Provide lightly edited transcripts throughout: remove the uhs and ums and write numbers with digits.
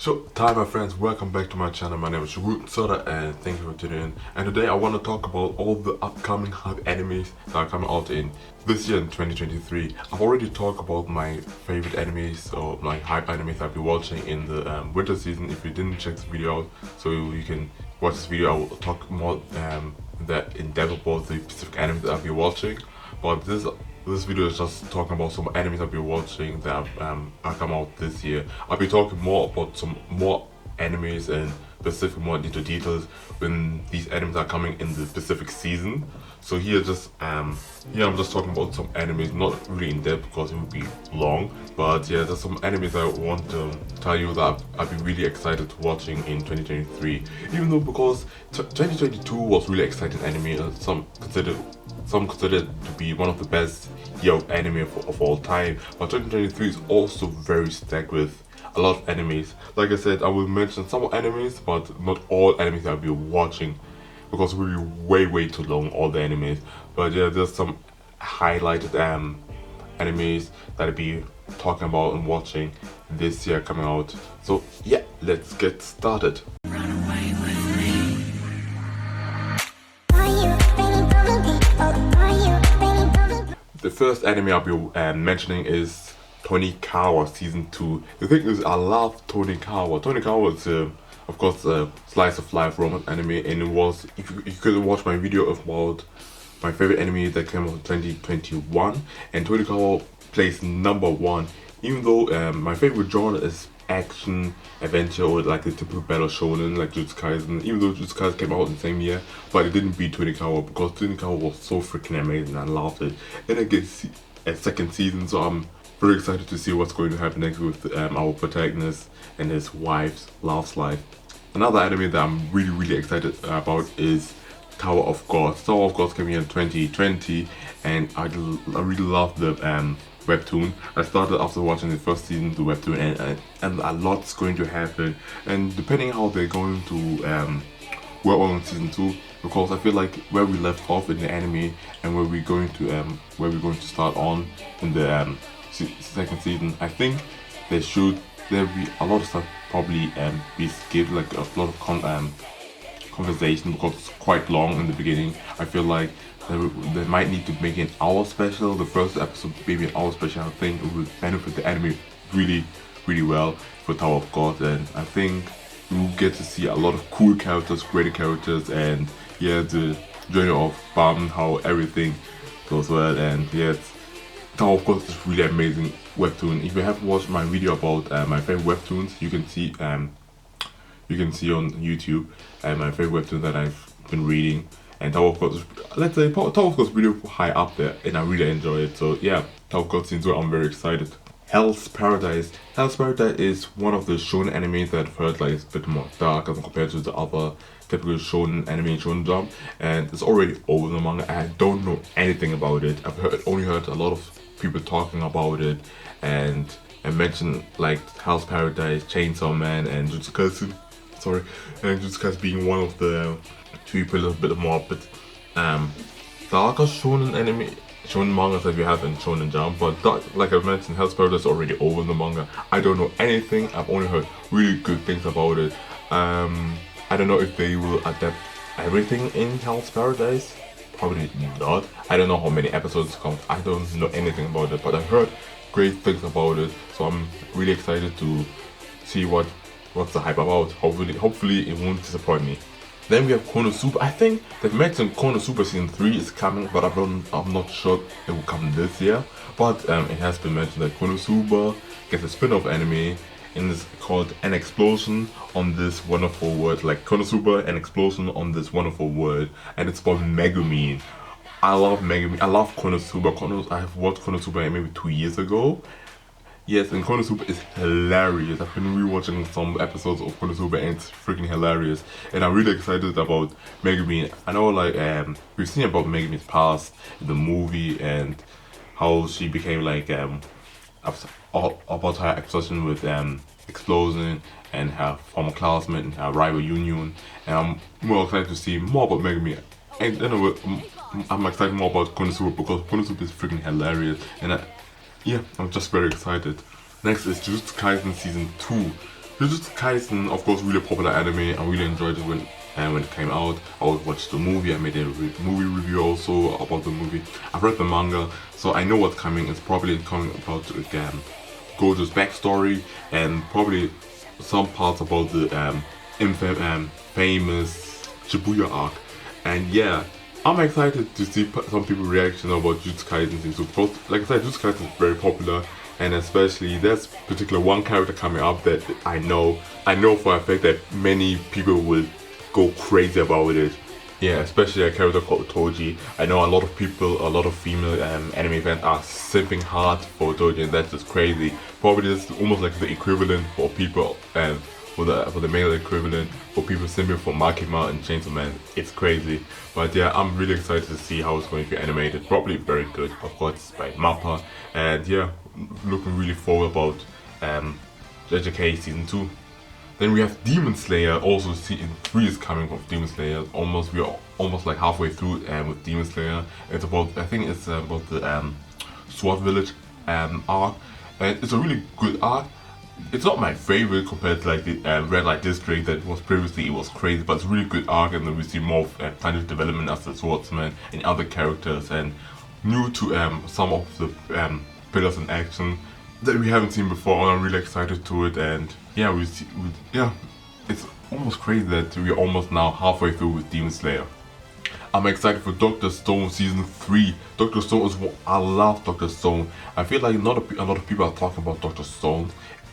Showtime, my friends, welcome back to my channel. My name is Shogun Zorra and thank you for tuning in. And today I want to talk about all the upcoming hype animes that are coming out in this year in 2023. I've already talked about my favorite animes or my hype animes I'll be watching in the winter season. If you didn't check this video out, so you can watch this video, I will talk more that in depth about the specific animes that I'll be watching. But this video is just talking about some animes I've been watching that are come out this year. I'll be talking more about some more animes and specific more into details when these animes are coming in the specific season. So here I'm just talking about some animes, not really in depth because it would be long. But yeah, there's some animes I want to tell you that I've been really excited to watching in 2023. Even though because 2022 was really exciting anime, some consider it to be one of the best year of anime of all time, but 2023 is also very stacked with a lot of animes. Like I said, I will mention some animes, but not all animes I'll be watching because it will be way too long, all the animes. But yeah, there's some highlighted animes that I'll be talking about and watching this year coming out. So yeah, let's get started. The first anime I'll be mentioning is Tonikawa Season 2. The thing is, I love Tonikawa. Tonikawa is, of course, a slice of life romance anime, and it was, if you could watch my video about my favorite anime that came out in 2021, and Tonikawa placed #1, even though my favorite genre is action, adventure, or like the typical battle shonen like Jujutsu Kaisen, even though Jujutsu Kaisen came out in the same year, but it didn't beat Tonikawa because Tonikawa was so freaking amazing. I loved it. And it gets a second season, so I'm very excited to see what's going to happen next with our protagonist and his wife's love life. Another anime that I'm really excited about is Tower of Gods. Tower of Gods came here in 2020, and I really love the webtoon. I started after watching the first season the webtoon, and a lot's going to happen, and depending how they're going to work on season 2, because I feel like where we left off in the anime and where we're going to start on in the second season, I think there'll be a lot of stuff probably be skipped, like a lot of conversation, because it's quite long in the beginning. I feel like they might need to make an hour special. The first episode, maybe an hour special. I think it would benefit the anime really well for Tower of God, and I think we will get to see a lot of cool characters, great characters, and yeah, the journey of Bam, how everything goes well. And yeah, Tower of God is really amazing webtoon. If you haven't watched my video about my favorite webtoons, you can see on YouTube my favorite webtoon that I've been reading. And Tower of God is, let's say, Tower of God is really high up there, and I really enjoy it. So yeah, Tower of God Season 2, I'm very excited. Hell's Paradise. Hell's Paradise is one of the shonen animes that I've heard like it's a bit more dark as compared to the other typical shonen anime, Shonen Jump, and it's already over the manga. I don't know anything about it. I've only heard a lot of people talking about it, and I mentioned like Hell's Paradise, Chainsaw Man, and Jujutsu Kaisen. And Jujutsu Kaisen being one of the two pillars, a bit more, but darker shonen mangas that we have in Shonen Jump. But like I mentioned, Hell's Paradise is already over in the manga. I don't know anything. I've only heard really good things about it. I don't know if they will adapt everything in Hell's Paradise. Probably not. I don't know how many episodes come. I don't know anything about it, but I heard great things about it. So I'm really excited to see what's the hype about. Hopefully it won't disappoint me. Then we have Konosuba. I think they've mentioned Konosuba Season 3 is coming, but I'm not sure it will come this year. But it has been mentioned that Konosuba gets a spin-off anime, and it's called An Explosion on This Wonderful World. Like Konosuba, An Explosion on This Wonderful World, and it's about Megumin. I love Megumin. I love Konosuba. I have watched Konosuba maybe 2 years ago. Yes, and Konosuba is hilarious. I've been rewatching some episodes of Konosuba, and it's freaking hilarious. And I'm really excited about Megumin. I know, like, we've seen about Megumin's past in the movie and how she became like about her obsession with Explosion and her former classmate and her rival Union. And I'm more excited to see more about Megumin. And anyway, I'm excited more about Konosuba because Konosuba is freaking hilarious. And yeah, I'm just very excited. Next is Jujutsu Kaisen Season 2. Jujutsu Kaisen, of course, really popular anime. I really enjoyed it when it came out. I watched the movie. I made a movie review also about the movie. I've read the manga, so I know what's coming. It's probably coming about Gojo's backstory and probably some parts about the famous Shibuya arc. And yeah, I'm excited to see some people's reaction about Jujutsu Kaisen season 2. Because, like I said, Jujutsu Kaisen is very popular, and especially there's particular one character coming up that I know for a fact that many people will go crazy about it. Yeah, especially a character called Toji. I know a lot of people, a lot of female anime fans are simping hard for Toji, and that's just crazy. Probably this is almost like the equivalent for people and for the male equivalent for people simping for Makima and Chainsaw Man. It's crazy. But yeah, I'm really excited to see how it's going to be animated. Probably very good, of course, by Mappa. And yeah, looking really forward about JJK season 2. Then we have Demon Slayer. Also, season 3 is coming of Demon Slayer. We are almost like halfway through with Demon Slayer. It's about, I think it's about the Sword Village arc, and it's a really good arc. It's not my favorite compared to like the Red Light District that was previously. It was crazy, but it's a really good arc, and then we see more of development as the swordsman and other characters, and new to some of the pillars in action that we haven't seen before, and I'm really excited to it. And yeah, it's almost crazy that we're almost now halfway through with Demon Slayer. I'm excited for Dr. Stone season 3. Dr. Stone is I love Dr. Stone. I feel like not a lot of people are talking about Dr. Stone.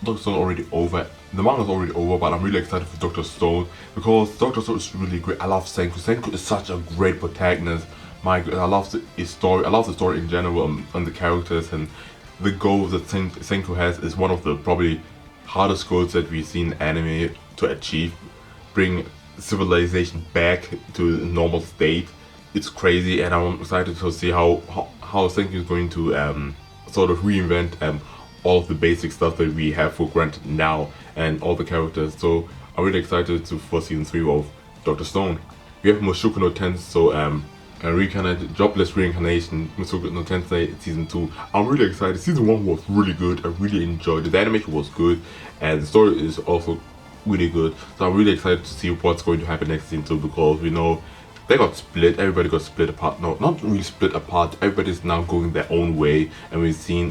Dr. Stone already over. The manga's already over, but I'm really excited for Dr. Stone because Dr. Stone is really great. I love Senku. Senku is such a great protagonist. My God, I love his story. I love the story in general and the characters, and the goals that Senku has is one of the probably hardest goals that we've seen in anime to achieve. Bring civilization back to a normal state. It's crazy, and I'm excited to see how Senku is going to sort of reinvent all of the basic stuff that we have for granted now and all the characters. So I'm really excited for season 3 of Dr. Stone. We have Mushoku no Tensei, Jobless Reincarnation, Mushoku no Tensei season 2. I'm really excited. Season 1 was really good. I really enjoyed it. The animation was good, and the story is also really good. So I'm really excited to see what's going to happen next season 2, because we know they got split. Everybody got split apart. No, not really split apart. Everybody's now going their own way, and we've seen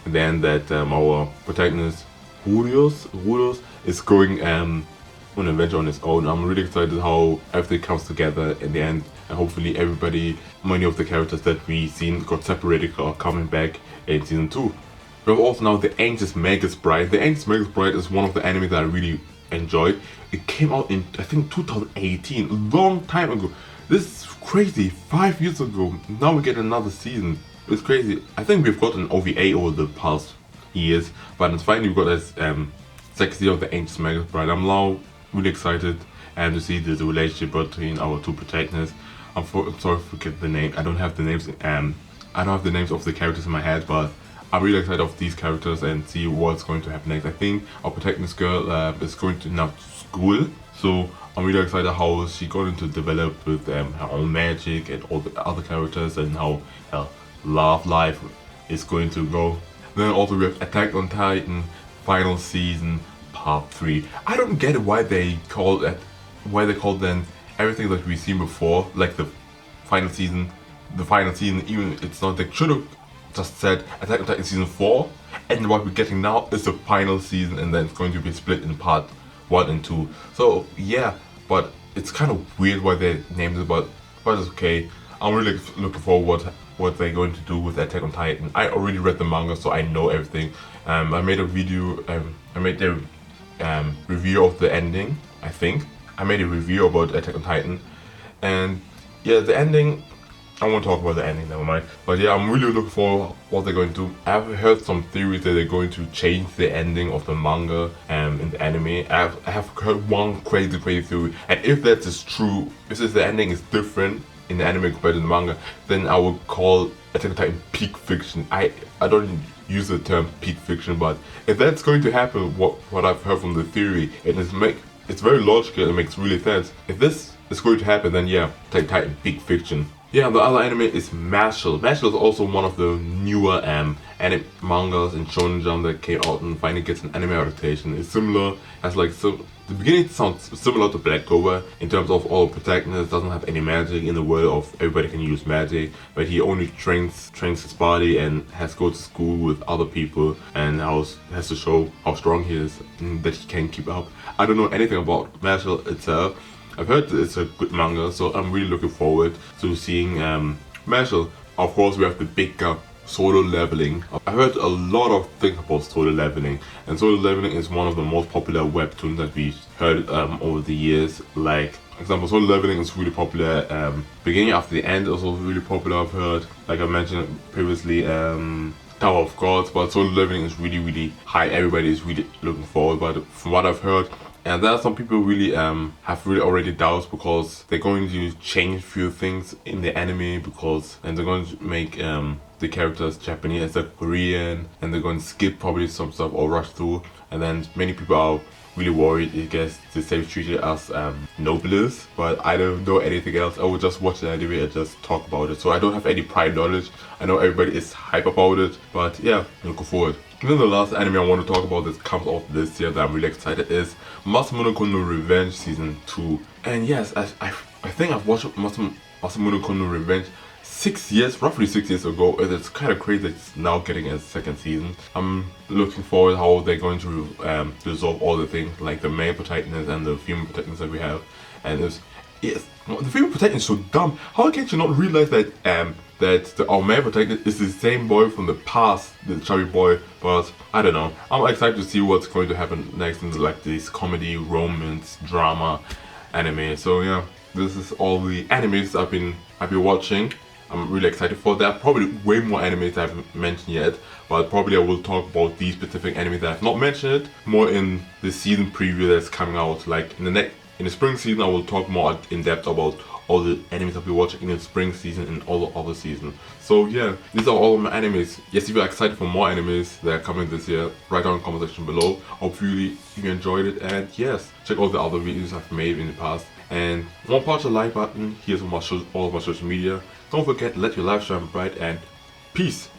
then that our protagonist Rudios is going on an adventure on his own. I'm really excited how everything comes together in the end, and hopefully many of the characters that we seen got separated are coming back in season 2. We have also now The Anxious Magus Bride. The Anxious Magus Bride is one of the anime that I really enjoyed. It came out in, I think, 2018, a long time ago. This is crazy, 5 years ago. Now we get another season. It's crazy. I think we've got an OVA over the past years, but it's finally we've got this second season of The Anxious Magus Bride. I'm now really excited to see the relationship between our two protagonists. I'm sorry to forget the name. I don't have the names. I don't have the names of the characters in my head, but I'm really excited of these characters and see what's going to happen next. I think our protagonist girl is going to now school, so I'm really excited how she's going to develop with her own magic and all the other characters, and how her love life is going to go. Then also we have Attack on Titan final season part 3. I don't get it why they call then everything that we've seen before, like the final season, even it's not, they should have just said Attack on Titan season 4, and what we're getting now is the final season, and then it's going to be split in part 1 and 2. So yeah, but it's kind of weird why they named it, but it's okay. I'm really looking forward what they're going to do with Attack on Titan. I already read the manga, so I know everything. I made a video, I made a review of the ending, I think. I made a review about Attack on Titan, and yeah, the ending, I won't talk about the ending, never mind. But yeah, I'm really looking for what they're going to do. I've heard some theories that they're going to change the ending of the manga in the anime. I have heard one crazy theory, and if that is true, if the ending is different in the anime compared to the manga, then I would call Attack on Titan peak fiction. I don't use the term peak fiction, but if that's going to happen, what I've heard from the theory, and it's very logical, it makes really sense. If this is going to happen, then yeah, Attack on Titan peak fiction. Yeah, the other anime is Mashal. Mashal is also one of the newer anime mangas in Shonen Jump that came out and finally gets an anime adaptation. It's similar, has like the beginning sounds similar to Black Clover in terms of all protagonists doesn't have any magic in the world of everybody can use magic, but he only trains his body and has to go to school with other people and has to show how strong he is and that he can keep up. I don't know anything about Mashal itself. I've heard it's a good manga, so I'm really looking forward to seeing Mashal. Of course, we have the big solo leveling. I heard a lot of things about solo leveling, and solo leveling is one of the most popular webtoons that we've heard over the years. Like, for example, solo leveling is really popular. Beginning after the end is also really popular. I've heard, like I mentioned previously, Tower of Gods, but solo leveling is really high. Everybody is really looking forward. But from what I've heard, and there are some people really have really already doubts because they're going to change a few things in the anime and they're going to make the characters Japanese instead of Korean, and they're going to skip probably some stuff or rush through, and then many people are really worried it gets the same treated as nobles, but I don't know anything else. I will just watch the anime and just talk about it, so I don't have any prior knowledge. I know everybody is hype about it, but yeah, looking forward. And then the last anime I want to talk about that comes out this year that I'm really excited is Masamune no Revenge Season 2. And yes, I think I've watched Masamune no Revenge roughly 6 years ago. It's kind of crazy that it's now getting a second season. I'm looking forward how they're going to resolve all the things like the male protagonist and the female protagonist that we have. And the female protagonist is so dumb. How can't you not realize that our male protagonist is the same boy from the past, the chubby boy? But I don't know. I'm excited to see what's going to happen next in like this comedy, romance, drama anime. So yeah, this is all the animes I've been watching. I'm really excited for that. Probably way more animes I haven't mentioned yet, but probably I will talk about these specific animes that I've not mentioned more in the season preview that's coming out. Like in the spring season, I will talk more in depth about all the animes I'll be watching in the spring season and all the other seasons. So yeah, these are all of my animes. Yes, if you're excited for more animes that are coming this year, write down in the comment section below. Hopefully you enjoyed it, and yes, check out the other videos I've made in the past. And one part the like button, here's all of my social media. Don't forget, let your light shine bright, and peace.